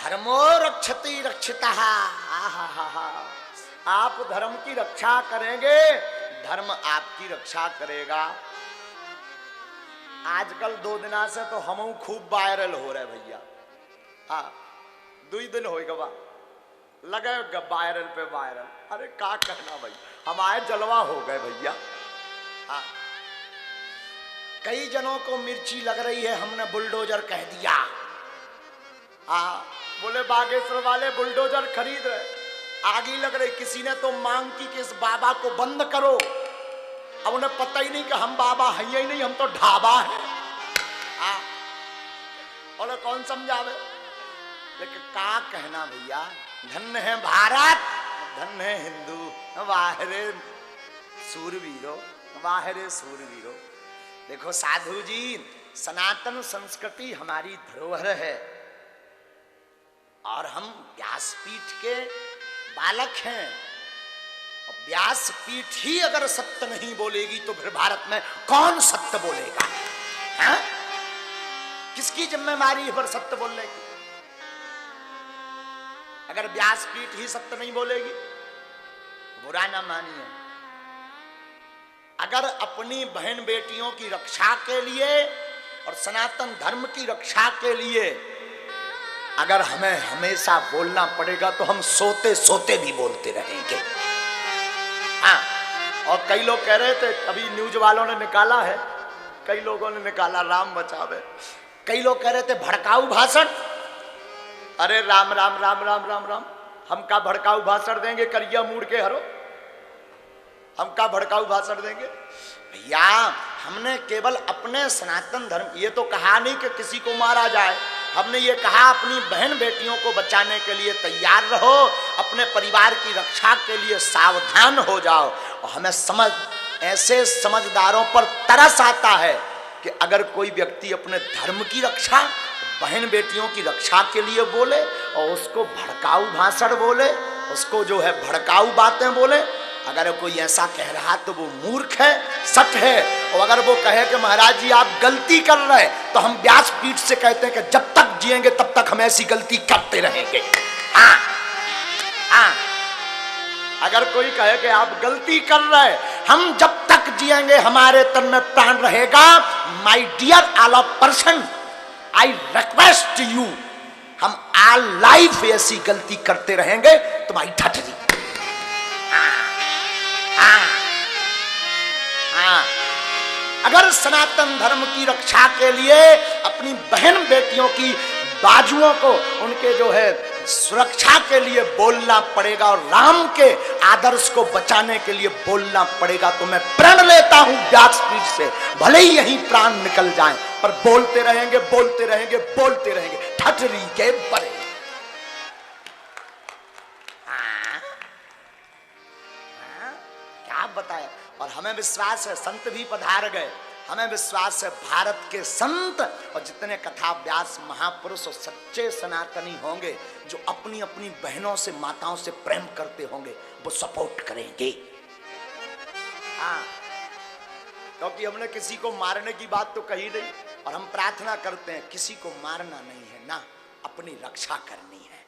धर्मो रक्षति रक्षितः। आप धर्म की रक्षा करेंगे, धर्म आपकी रक्षा करेगा। आजकल 2 दिना से तो हम खूब वायरल हो रहे भैया। हाँ 2 दिन हो गवा लगे वायरल पे वायरल। अरे का कहना भाई, हमारे जलवा हो गए भैया। हाँ कई जनों को मिर्ची लग रही है, हमने बुलडोजर कह दिया। हाँ बोले बागेश्वर वाले बुलडोजर खरीद रहे, आगी लग रही। किसी ने तो मांग की कि इस बाबा को बंद करो। अब उन्हें पता ही नहीं कि हम बाबा हैं ही नहीं, हम तो ढाबा है। हाँ बोले कौन समझावे, लेकिन का कहना भैया। धन्य है भारत, धन्य है हिंदू। वाहरे सूरवीरो, वाहरे सूरवीरो। देखो साधु जी, सनातन संस्कृति हमारी धरोहर है और हम व्यासपीठ के बालक हैं। और व्यासपीठ ही अगर सत्य नहीं बोलेगी तो फिर भारत में कौन सत्य बोलेगा? हाँ? किसकी जिम्मेदारी है पर सत्य बोलने की? अगर व्यासपीठ ही सत्य नहीं बोलेगी, बुरा ना मानिए। अगर अपनी बहन बेटियों की रक्षा के लिए और सनातन धर्म की रक्षा के लिए अगर हमें हमेशा बोलना पड़ेगा तो हम सोते सोते भी बोलते रहेंगे। हाँ और कई लोग कह रहे थे, अभी न्यूज वालों ने निकाला है, कई लोगों ने निकाला, राम बचावे। कई लोग कह रहे थे भड़काऊ भाषण। अरे राम राम राम राम राम राम, हम का भड़काऊ भाषण देंगे? करिया मूड के हरो, हम का भड़काऊ भाषण देंगे? भैया हमने केवल अपने सनातन धर्म, ये तो कहा नहीं कि किसी को मारा जाए। हमने ये कहा अपनी बहन बेटियों को बचाने के लिए तैयार रहो, अपने परिवार की रक्षा के लिए सावधान हो जाओ। और हमें ऐसे समझदारों पर तरस आता है कि अगर कोई व्यक्ति अपने धर्म की रक्षा, बहन बेटियों की रक्षा के लिए बोले और उसको भड़काऊ भाषण बोले, उसको जो है भड़काऊ बातें बोले, अगर कोई ऐसा कह रहा तो वो मूर्ख है, सच है। और अगर वो कहे कि महाराज जी आप गलती कर रहे हैं, तो हम व्यासपीठ से कहते हैं कि जब तक जिएंगे तब तक हम ऐसी गलती करते रहेंगे। हाँ हाँ अगर कोई कहे कि आप गलती कर रहे हैं, हम जब तक जिएंगे हमारे तन में प्राण रहेगा, my dear all of person, I request you, हम ऑल लाइफ ऐसी गलती करते रहेंगे तुम्हारी ठठरी। अगर सनातन धर्म की रक्षा के लिए अपनी बहन बेटियों की बाजुओं को, उनके जो है सुरक्षा के लिए बोलना पड़ेगा और राम के आदर्श को बचाने के लिए बोलना पड़ेगा, तो मैं प्रण लेता हूं व्यासपीठ से, भले ही यही प्राण निकल जाएं, पर बोलते रहेंगे बोलते रहेंगे बोलते रहेंगे ठठरी के बड़े। क्या बताया। और हमें विश्वास है संत भी पधार गए, हमें विश्वास है भारत के संत और जितने कथा व्यास महापुरुष और सच्चे सनातनी होंगे जो अपनी अपनी बहनों से माताओं से प्रेम करते होंगे, वो सपोर्ट करेंगे। हाँ क्योंकि हमने किसी को मारने की बात तो कही नहीं, और हम प्रार्थना करते हैं किसी को मारना नहीं है ना, अपनी रक्षा करनी है।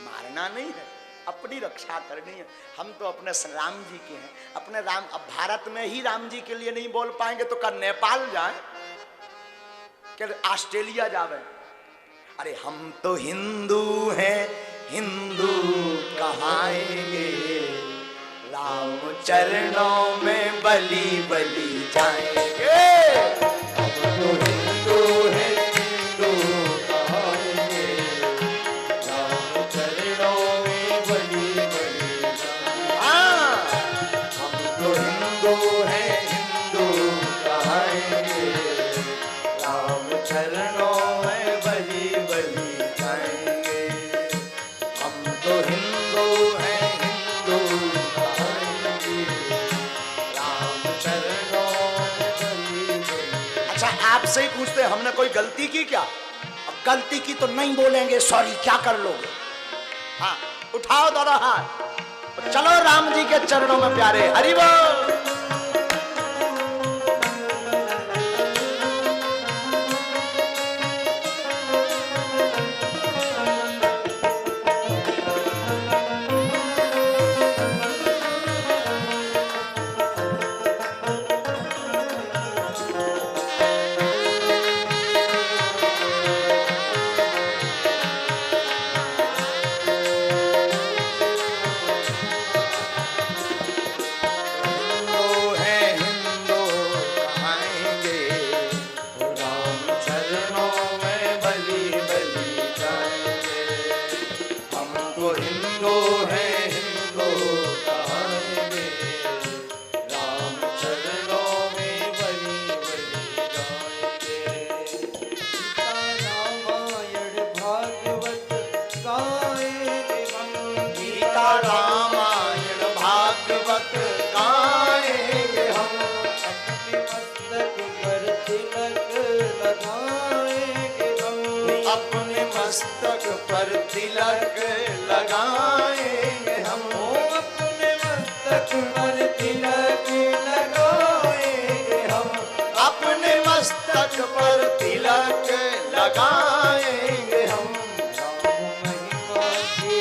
मारना नहीं है, अपनी रक्षा करनी है। हम तो अपने राम जी के हैं, अपने राम। अब भारत में ही राम जी के लिए नहीं बोल पाएंगे तो क्या नेपाल जाए, क्या ऑस्ट्रेलिया जावे? अरे हम तो हिंदू हैं, हिंदू कहाएंगे, राम चरणों में बलि बलि जाएंगे। हम तो हिंदू हैं, हिंदू कहाएंगे, राम चरणों में बलि बलि जाएंगे। हाँ हम तो हिंदू हैं, हिंदू कहाएंगे, राम चरणों में बलि बलि जाएंगे। हम तो हिंदू हैं, हिंदू कहाएंगे, राम चरणों में बलि बलि। अच्छा आपसे ही पूछते हैं हमने कोई गलती की क्या? अब गलती की तो नहीं बोलेंगे सॉरी, क्या कर लोगे? हाँ उठाओ दोनों हाथ, चलो राम जी के चरणों में प्यारे, हरि बोल। लगाएंगे हम, अपने मस्तक पर तिलक लगाएंगे हम, अपने मस्तक पर तिलक लगाएंगे हम, अपने मस्तक पर तिलक लगाएंगे हम। राम महिमा की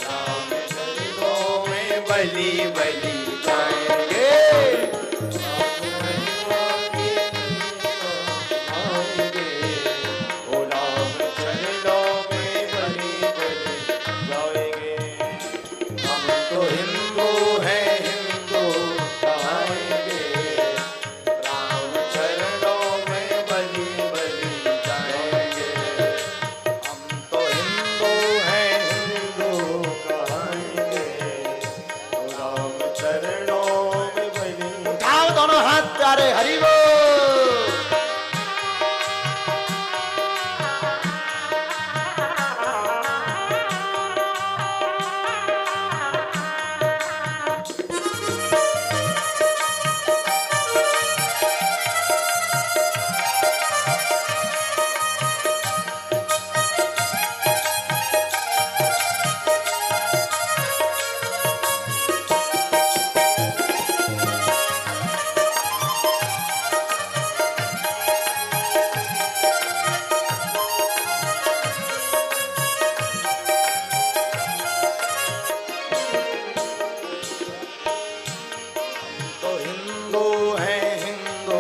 राम चरणों में बलि बलि जाएंगे, ओ राम चरणों में बलि बलि जाएंगे। हम तो हिंदू हैं हिंदू गाएंगे, राम चरणों में बलि बलि जाएंगे। हम तो हिंदू हैं हिंदू गाएंगे, ओ राम चरणों में बलि। उठाओ दोनों हाथ प्यारे हरि बोल। तो हिंदू हैं हिंदू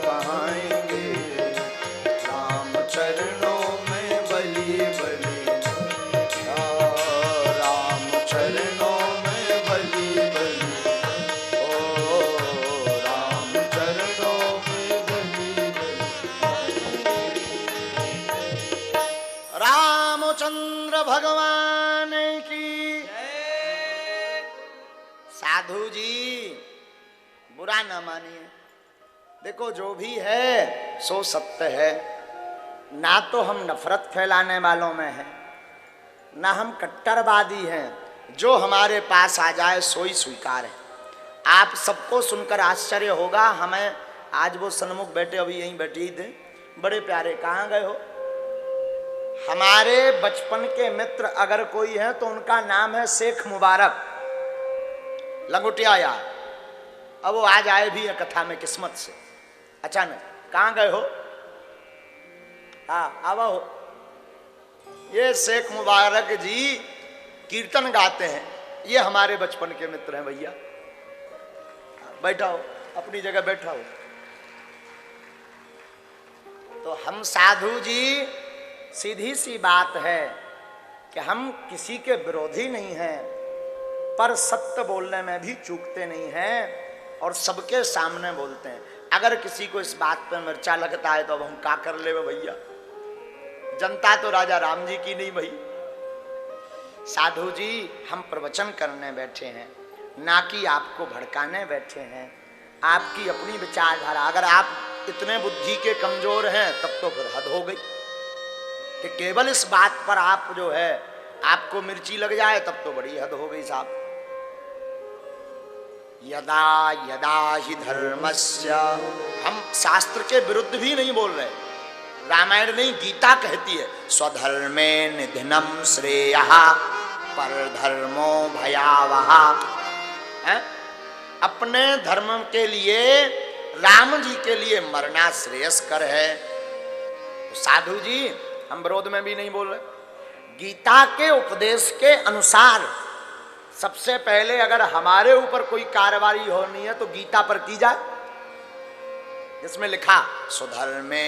कहाएंगे, राम चरणों में बलि बलि, राम चरणों में बलि बलि, ओ राम चरणों में बलि बलि। रामचंद्र भगवान की साधु जी बुरा ना मानिए, देखो जो भी है सो सत्य है। ना तो हम नफरत फैलाने वालों में हैं, ना हम कट्टरवादी हैं। जो हमारे पास आ जाए सो ही स्वीकार है। आप सबको सुनकर आश्चर्य होगा, हमें आज वो सन्मुख बैठे, अभी यहीं बैठे ही थे, बड़े प्यारे, कहाँ गए हो? हमारे बचपन के मित्र अगर कोई है तो उनका नाम है शेख मुबारक लंगोटिया यार। अब वो आज आए भी है कथा में किस्मत से अचानक। कहाँ गए हो? हाँ आवा हो। ये शेख मुबारक जी कीर्तन गाते हैं, ये हमारे बचपन के मित्र हैं भैया। बैठा हो, अपनी जगह बैठा हो। तो हम साधु जी सीधी सी बात है कि हम किसी के विरोधी नहीं हैं, पर सत्य बोलने में भी चूकते नहीं हैं और सबके सामने बोलते हैं। अगर किसी को इस बात पे मिर्चा लगता है तो अब हम क्या कर ले भैया, जनता तो राजा राम जी की नहीं भाई। साधु जी हम प्रवचन करने बैठे हैं, ना कि आपको भड़काने बैठे हैं। आपकी अपनी विचारधारा, अगर आप इतने बुद्धि के कमजोर हैं तब तो फिर हद हो गई कि केवल इस बात पर आप जो है आपको मिर्ची लग जाए, तब तो बड़ी हद हो गई साहब। यदा यदा ही धर्मस्य, हम शास्त्र के विरुद्ध भी नहीं बोल रहे। रामायण नहीं, गीता कहती है स्वधर्मे निधनम श्रेयः परधर्मो भयावह। अपने धर्म के लिए, राम जी के लिए मरना श्रेयस्कर है। तो साधु जी हम विरोध में भी नहीं बोल रहे। गीता के उपदेश के अनुसार सबसे पहले अगर हमारे ऊपर कोई कार्रवाई होनी है तो गीता पर की जाए, जिसमें लिखा स्वधर्मे